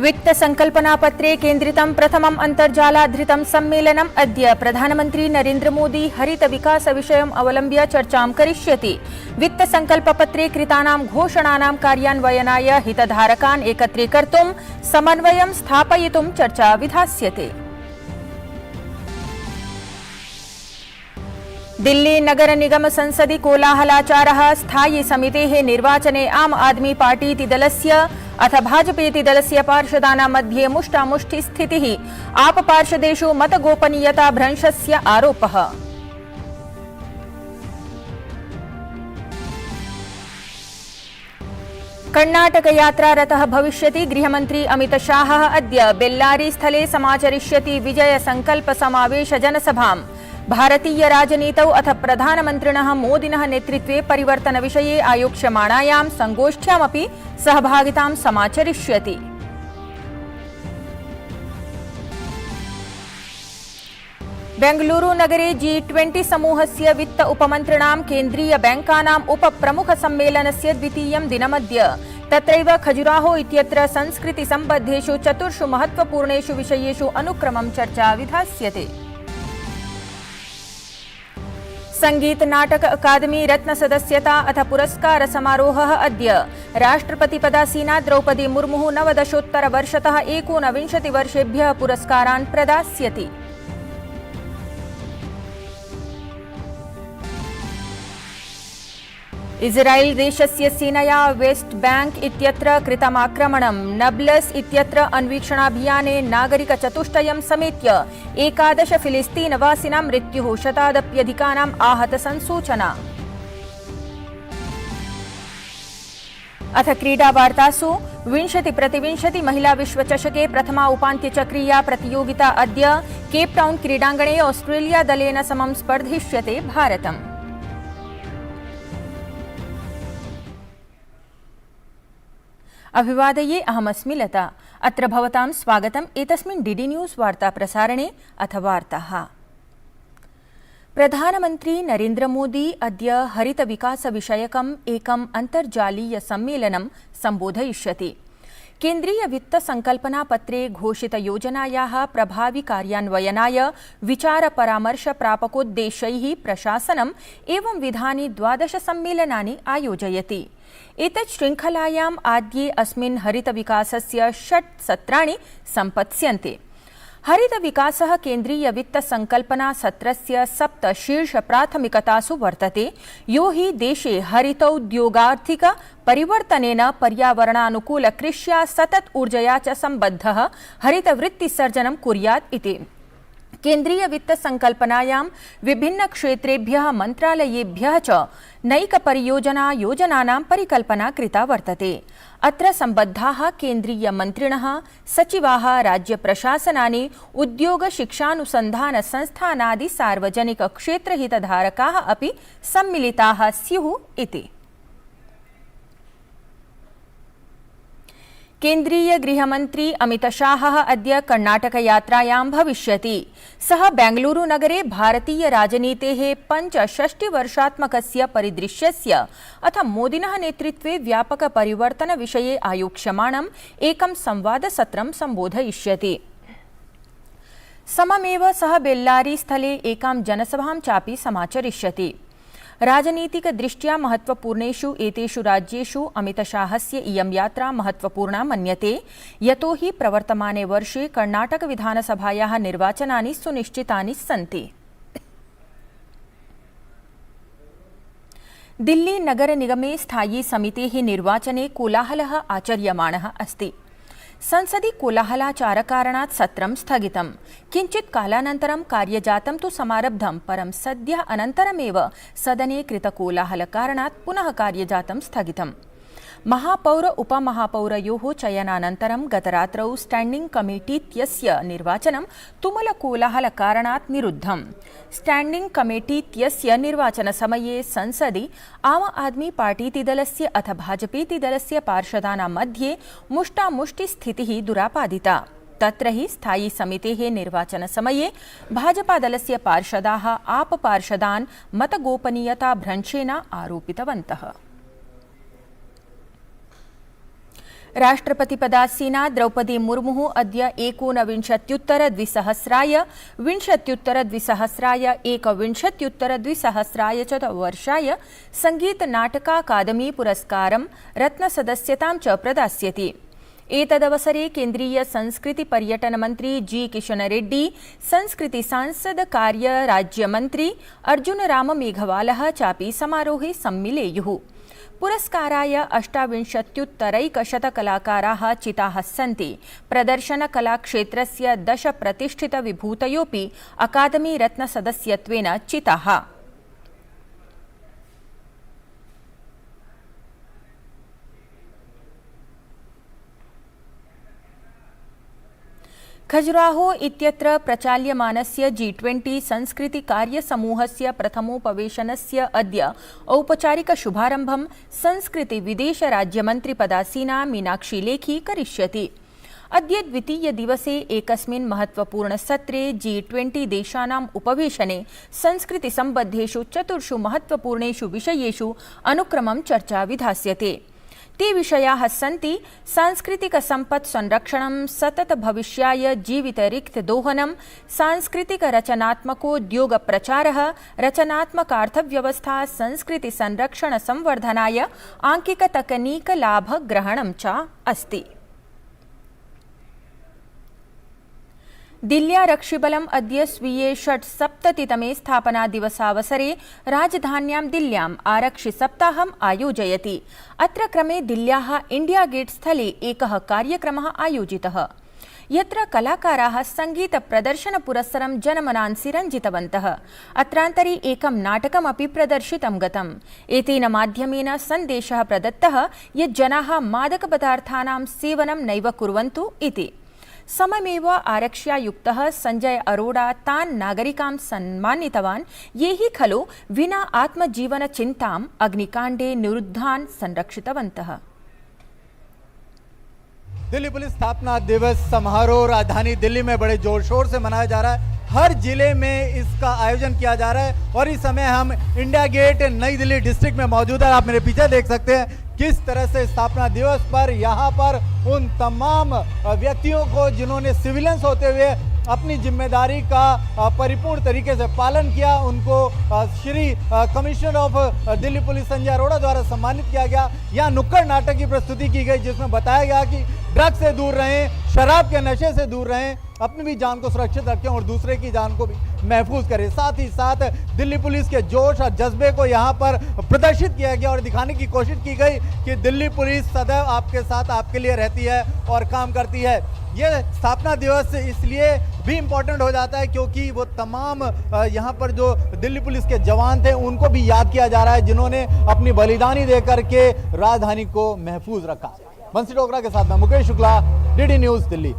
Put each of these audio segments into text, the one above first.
वित्तसंकल्पनापत्रे केन्द्रितं प्रथमम् अन्तर्जालाधारितं सम्मेलनम् अद्य प्रधानमन्त्री नरेन्द्र मोदी हरितविकासविषयम् अवलम्ब्य चर्चां करिष्यति। वित्तसंकल्पपत्रे कृतानां घोषणानां कार्यान्वयनाय हितधारकान् एकत्रीकर्तुं समन्वयं स्थापयितुं चर्चा विधास्यते। दिल्ली नगर निगम संसदि कोलाहलाचारः। स्थायी समितेः निर्वाचने आम आदमी पार्टीति दलस्य अथ भाजपेति दलस्य पार्षदानां मध्ये मुष्टामुष्टि स्थितिः। आप पार्षदेषु मतगोपनीयता भ्रंशस्य आरोपः। कर्णाटक यात्रारतः भविष्यति। गृहमन्त्री अमित शाहः अद्य बेल्लारी स्थले समाचरिष्यति विजय संकल्प समावेश जनसभाम्। भारतीय राजनीतौ अथ प्रधानमन्त्रिणः मोदिनः नेतृत्वे परिवर्तनविषये आयोक्ष्यमाणायां संगोष्ठ्यामपि सहभागितां समाचरिष्यति। बेंगलुरु नगरे G20 समूहस्य वित्त उपमन्त्रिणां केन्द्रीय बैंकानाम् उपप्रमुखसम्मेलनस्य द्वितीयं दिनमद्य। तत्रैव खजुराहो इत्यत्र संस्कृतिसम्बद्धेषु चतुर्षु महत्वपूर्णेषु विषयेषु अनुक्रमं चर्चा विधास्यते। संगीत नाटक अकादमी रत्न सदस्यता अथ पुरस्कार समारोहः अद्य। राष्ट्रपतिपदासीना द्रौपदी मुर्मुः 19 वर्षतः 19 वर्षेभ्यः पुरस्कारान् प्रदास्यति। इस्राएल देशस्य सेनया वेस्ट बैंक इत्यत्र कृतमाक्रमणं। नब्लस इत्यत्र अन्वीक्षणाभियाने नागरिकचतुष्टयं समेत्य 11 फिलिस्तीनवासिनां मृत्युः, शतादप्यधिकानाम् आहतसंसूचना। अथ क्रीडावार्तासु 20-20 महिला विश्वचषके प्रथमा उपान्त्यचक्रीया प्रतियोगिता अद्य। केपटाउन क्रीडाङ्गणे ऑस्ट्रेलिया दलेन समं स्पर्धिष्यते भारतम्। अभिवादये, अहमस्मि लता। अत्र भवतां स्वागतम् एतस्मिन् डीडी न्यूज़ वार्ता प्रसारणे। अथ वार्ताः। प्रधानमन्त्री नरेन्द्र मोदी अद्य हरितविकासविषयकम् एकम् अन्तर्जालीय सम्मेलनं सम्बोधयिष्यति। केन्द्रीय वित्त संकल्पनापत्रे घोषितयोजनायाः प्रभावी कार्यान्वयनाय विचारपरामर्श प्रापकोद्देश्यैः प्रशासनम् एवं विधानि 12 सम्मेलनानि आयोजयति। एतत् श्रृङ्खलायाम् आद्ये अस्मिन् हरितविकासस्य 6 सत्राणि सम्पत्स्यन्ते। हरितविकासः केन्द्रीय वित्त संकल्पना सत्रस्य 7 शीर्ष प्राथमिकतासु वर्तते, यो हि देशे हरितौद्योगार्थिक परिवर्तनेन पर्यावरणानुकूल कृष्या सतत ऊर्जया च सम्बद्धः हरितवृत्तिसर्जनं कुर्यात् इति। केन्द्रीय वित्त संकल्पनायां विभिन्न क्षेत्रेभ्यः मन्त्रालयेभ्यः च नैक परियोजना योजनानां परिकल्पना कृता वर्तते। अत्र सम्बद्धाः केन्द्रीय मन्त्रिणः, सचिवाः, राज्य प्रशासनानि, उद्योग शिक्षानुसन्धान संस्थानादि सार्वजनिक क्षेत्रहितधारकाः अपि सम्मिलिताः स्युः इति। केन्द्रीय गृहमन्त्री अमित शाहः अद्य कर्णाटक यात्रायां भविष्यति। सः बेंगलुरु नगरे भारतीय राजनीतेः 65-वर्षात्मकस्य परिदृश्यस्य अथ मोदिनः नेतृत्वे व्यापक परिवर्तन विषये आयोक्ष्यमाणम् एकं संवादसत्रं सम्बोधयिष्यति। सममेव सः बेल्लारी स्थले एकां जनसभां चापि समाचरिष्यति। राजनीतिकदृष्ट्या महत्वपूर्णेषु एतेषु राज्येषु अमितशाहस्य इयं यात्रा महत्वपूर्णा मन्यते, यतो हि प्रवर्तमाने वर्षे कर्णाटक विधानसभायाः निर्वाचनानि सुनिश्चितानि सन्ति। दिल्ली नगर निगमे स्थायी समितेः निर्वाचने कोलाहलः आचर्यमाणः अस्ति। संसदि कोलाहलाचारकारणात् सत्रं स्थगितम्। किञ्चित् कालानन्तरं कार्यजातं तु समारब्धं, परं सद्यः अनन्तरमेव सदने कृतकोलाहलकारणात् पुनः कार्यजातं स्थगितम्। महापौर उपमहापौरयोः चयनानन्तरं गतरात्रौ स्टैण्डिंग कमिटीत्यस्य निर्वाचनं तुमुलकोलाहलकारणात् निरुद्धम्। स्टैण्डिंग कमिटीत्यस्य निर्वाचनसमये संसदि आम आदमी पार्टीति दलस्य अथ भाजपेति दलस्य पार्षदानां मध्ये मुष्टामुष्टिस्थितिः दुरापादिता। तत्र हि स्थायी समितेः निर्वाचनसमये भाजपादलस्य पार्षदाः आप पार्षदान् मतगोपनीयता भ्रंशेन आरोपितवन्तः। राष्ट्रपतिपदासीना द्रौपदी मुर्मुः अद्य एकोनविंशत्युत्तरद्विसहस्राय विंशत्युत्तरद्विसहस्राय एकविंशत्युत्तरद्विसहस्राय च वर्षाय सङ्गीतनाटकाकादमी पुरस्कारं रत्नसदस्यतां च प्रदास्यति। एतदवसरे केन्द्रीय संस्कृति पर्यटन मंत्री जी किशन रेड्डी, संस्कृति सांसद कार्य राज्यमंत्री अर्जुन राम मेघवालः चापि समारोहे सम्मिलेयुः। पुरस्काराय 28 कलाकाराः चिताः सन्ति। प्रदर्शनकलाक्षेत्रस्य 10 प्रतिष्ठितविभूतयोऽपि अकादमी रत्नसदस्यत्वेन चिताः। खजुराहो इत्यत्र प्रचाल्यमानस्य G20 संस्कृतिकार्यसमूहस्य प्रथमोपवेशनस्य अद्य औपचारिकशुभारम्भं संस्कृतिविदेशराज्यमन्त्रिपदासीना मीनाक्षी लेखी करिष्यति। अद्य द्वितीयदिवसे एकस्मिन् महत्वपूर्णसत्रे G20 देशानाम् उपवेशने संस्कृतिसम्बद्धेषु 4 महत्वपूर्णेषु विषयेषु अनुक्रमं चर्चा विधास्यते। ते विषयाः सन्ति सांस्कृतिकसम्पत्संरक्षणं, सततभविष्याय जीवितरिक्तदोहनं, सांस्कृतिकरचनात्मकोद्योगप्रचारः, रचनात्मकार्थव्यवस्था, संस्कृतिसंरक्षणसंवर्धनाय आङ्किकतकनीकलाभग्रहणं च अस्ति। दिल्ल्यारक्षिबलम् अद्य स्वीये 76तमे स्थापनादिवसावसरे राजधान्यां दिल्ल्याम् आरक्षिसप्ताहम् आयोजयति। अत्र क्रमे दिल्ल्याः इंडिया गेट स्थले एकः कार्यक्रमः आयोजितः, यत्र कलाकाराः सङ्गीतप्रदर्शनपुरस्सरं जनमनांसि रञ्जितवन्तः। अत्रान्तरे एकं नाटकमपि प्रदर्शितं गतम्। एतेन माध्यमेन सन्देशः प्रदत्तः यत् जनाः मादकपदार्थानां सेवनं नैव कुर्वन्तु इति। सममेव आरक्ष्यायुक्तः संजय अरोड़ा तान् नागरिकां सम्मानितवान् ये हि खलु विना आत्मजीवनचिन्ताम् अग्निकाण्डे निरुद्धान् संरक्षितवन्तः। दिल्ली पुलिस स्थापना दिवस समारोह राजधानी दिल्ली में बड़े जोर शोर से मनाया जा रहा है। हर जिले में इसका आयोजन किया जा रहा है और इस समय हम इंडिया गेट नई दिल्ली डिस्ट्रिक्ट में मौजूद है। आप मेरे पीछे देख सकते हैं किस तरह से स्थापना दिवस पर यहाँ पर उन तमाम व्यक्तियों को जिन्होंने सिविलियंस होते हुए अपनी जिम्मेदारी का परिपूर्ण तरीके से पालन किया, उनको Shri commissioner of Delhi police Sanjay Arora द्वारा सम्मानित किया गया। यहाँ नुक्कड़ नाटक की प्रस्तुति की गई जिसमें बताया गया कि ड्रग्स से दूर रहें, शराब के नशे से दूर रहें, अपनी भी जान को सुरक्षित रखें और दूसरे की जान को भी महफूज करें। साथ ही साथ दिल्ली पुलिस के जोश और जज्बे को यहाँ पर प्रदर्शित किया गया और दिखाने की कोशिश की गई कि दिल्ली पुलिस सदैव आपके साथ, आपके लिए रहती है और काम करती है। ये स्थापना दिवस इसलिए भी इम्पोर्टेंट हो जाता है क्योंकि वो तमाम यहाँ पर जो दिल्ली पुलिस के जवान थे उनको भी याद किया जा रहा है जिन्होंने अपनी बलिदानी दे करके राजधानी को महफूज रखा। बंसी डोगरा के साथ मैं Mukesh Shukla, DD news Delhi.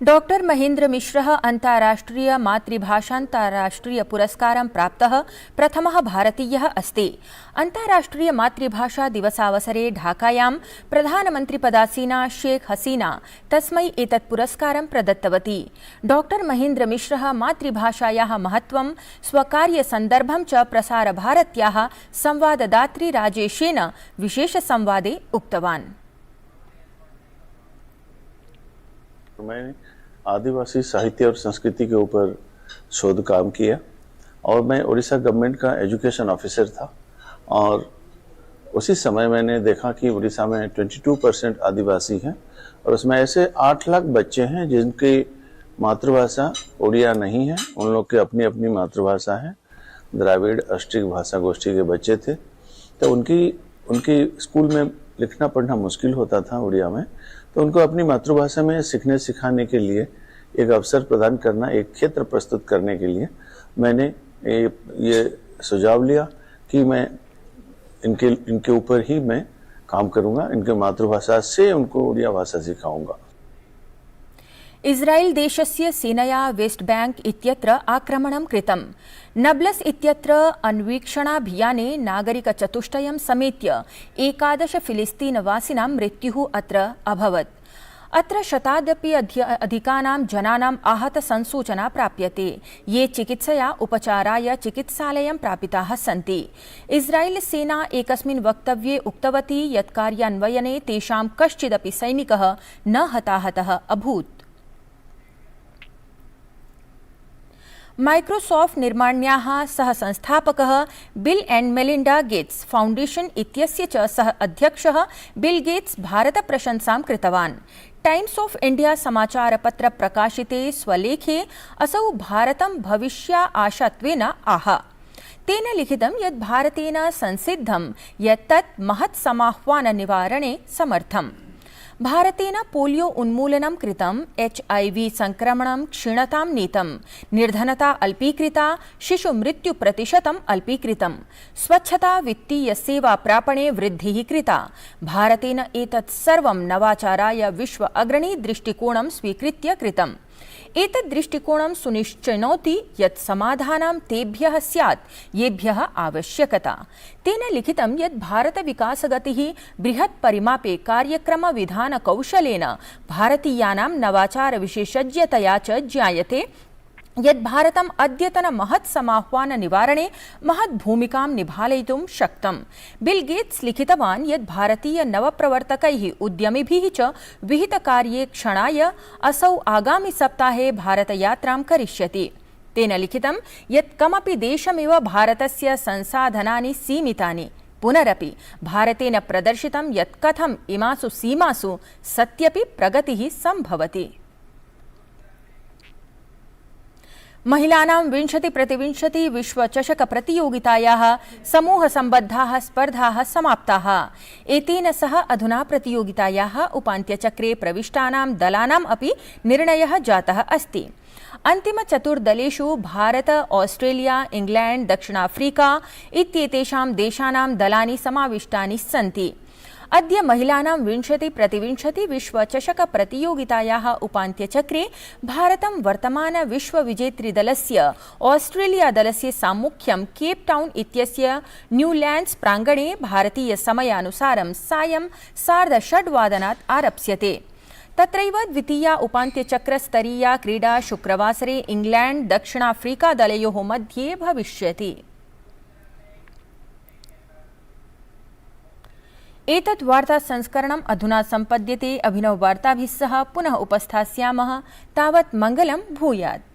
Doctor Mahendra मिश्रः अन्ताराष्ट्रिय मातृभाषान्ताराष्ट्रिय पुरस्कारं प्राप्तः प्रथमः भारतीयः अस्ति। अन्ताराष्ट्रिय मातृभाषा दिवसावसरे ढाकायां प्रधानमन्त्रिपदासीना शेख हसीना तस्मै एतत् पुरस्कारं प्रदत्तवती। डॉक्टर महेन्द्र मिश्रः मातृभाषायाः महत्त्वं स्वकार्यसन्दर्भं च प्रसारभारत्याः संवाददात्री राजेशेन विशेषसंवादे उक्तवान्। मैंने आदिवासी साहित्य और संस्कृति के ऊपर शोध काम किया और मैं उड़ीसा गवर्नमेंट का एजुकेशन ऑफिसर था और उसी समय मैंने देखा कि उड़ीसा में 22% आदिवासी हैं और उसमें ऐसे 8 लाख बच्चे हैं जिनकी मातृभाषा उड़िया नहीं है। उन लोग की अपनी अपनी मातृभाषा है। द्राविड़ अष्टिक भाषा गोष्ठी के बच्चे थे तो उनकी स्कूल में लिखना पढ़ना मुश्किल होता था उड़िया में, तो उनको अपनी मातृभाषा में सीखने सिखाने के लिए एक अवसर प्रदान करना, एक क्षेत्र प्रस्तुत करने के लिए मैंने ये सुझाव लिया कि मैं इनके ऊपर ही मैं काम करूंगा, इनके मातृभाषा से उनको उड़िया भाषा सिखाऊंगा। इस्राएल देशस्य सेनया वेस्ट बैंक इत्यत्र आक्रमणं कृतम्। नब्लस् इत्यत्र अन्वीक्षणाभियाने नागरिकचतुष्टयं समेत्य 11 फिलिस्तीनवासिनां मृत्युः अत्र अभवत्। अत्र शतादपि अधिकानां जनानाम् आहतसंसूचना प्राप्यते, ये चिकित्सया उपचाराय चिकित्सालयं प्रापिताः सन्ति। इस्राएल सेना एकस्मिन् वक्तव्ये उक्तवती यत् कार्यान्वयने तेषां कश्चिदपि सैनिकः न हताहतः अभूत्। माइक्रोसॉफ्ट निर्माण्याः सह संस्थापकः Bill and Melinda Gates Foundation इत्यस्य च सह अध्यक्षः बिल गेट्स भारतप्रशंसां कृतवान्। टाइम्स ऑफ इंडिया समाचारपत्र प्रकाशिते स्वलेखे असौ भारतं भविष्या आशात्वेन आह। तेन लिखितं यत् भारतेन संसिद्धं यत् तत् महत् समाह्वान निवारणे समर्थम्। भारतेन पोलियो उन्मूलनं कृतं, HIV संक्रमणं क्षीणतां नीतं, निर्धनता अल्पीकृता, शिशुमृत्युप्रतिशतम् अल्पीकृतं, स्वच्छता वित्तीय सेवा प्रापणे वृद्धिः कृता। भारतेन एतत् सर्वं नवाचाराय विश्व अग्रणी दृष्टिकोणं स्वीकृत्य कृतम्। एतद् दृष्टिकोणं सुनिश्चिनोति यत् समाधानं तेभ्यः स्यात् येभ्यः आवश्यकता। तेन लिखितं यत् भारतविकासगतिः बृहत् परिमापे कार्यक्रमविधानकौशलेन भारतीयानां नवाचारविशेषज्ञतया च ज्ञायते यत् भारतम् अद्यतन महत् समाह्वान निवारणे महत् भूमिकां निभालयितुं शक्तम्। बिल गेट्स लिखितवान् यत् भारतीय नवप्रवर्तकैः उद्यमिभिः च विहितकार्ये क्षणाय असौ आगामि सप्ताहे भारतयात्रां करिष्यति। तेन लिखितं यत् कमपि देशमिव भारतस्य संसाधनानि सीमितानि। पुनरपि भारतेन प्रदर्शितं यत् कथम् इमासु सीमासु सत्यपि प्रगतिः सम्भवति। महिलानां 20x20 विश्वचषक प्रतियोगितायाः समूहसम्बद्धाः स्पर्धाः समाप्ताः। एतेन सह अधुना प्रतियोगितायाः उपान्त्यचक्रे प्रविष्टानां दलानाम् अपि निर्णयः जातः अस्ति। अन्तिमचतुर्दलेषु भारत, ऑस्ट्रेलिया, इंग्लैंड, दक्षिणाफ्रीका इत्येतेषां देशानां दलानि समाविष्टानि सन्ति। अद्य महिलानां 20x20 विश्वचषक प्रतियोगितायाः उपान्त्यचक्रे भारतं वर्तमान विश्वविजेतृदलस्य ऑस्ट्रेलिया दलस्य साम्मुख्यं केप टाउन इत्यस्य न्यूलैंड्स प्राङ्गणे भारतीय समयानुसारं सायं 6:30 आरप्स्यते। तत्रैव द्वितीया उपान्त्यचक्रस्तरीया क्रीडा शुक्रवासरे इंग्लैंड दक्षिणाफ्रीका दलयोः मध्ये भविष्यति। एतत् वार्ता संस्करणम् अधुना सम्पद्यते। अभिनववार्ताभिः सह पुनः उपस्थास्यामः। तावत् मङ्गलं भूयात्।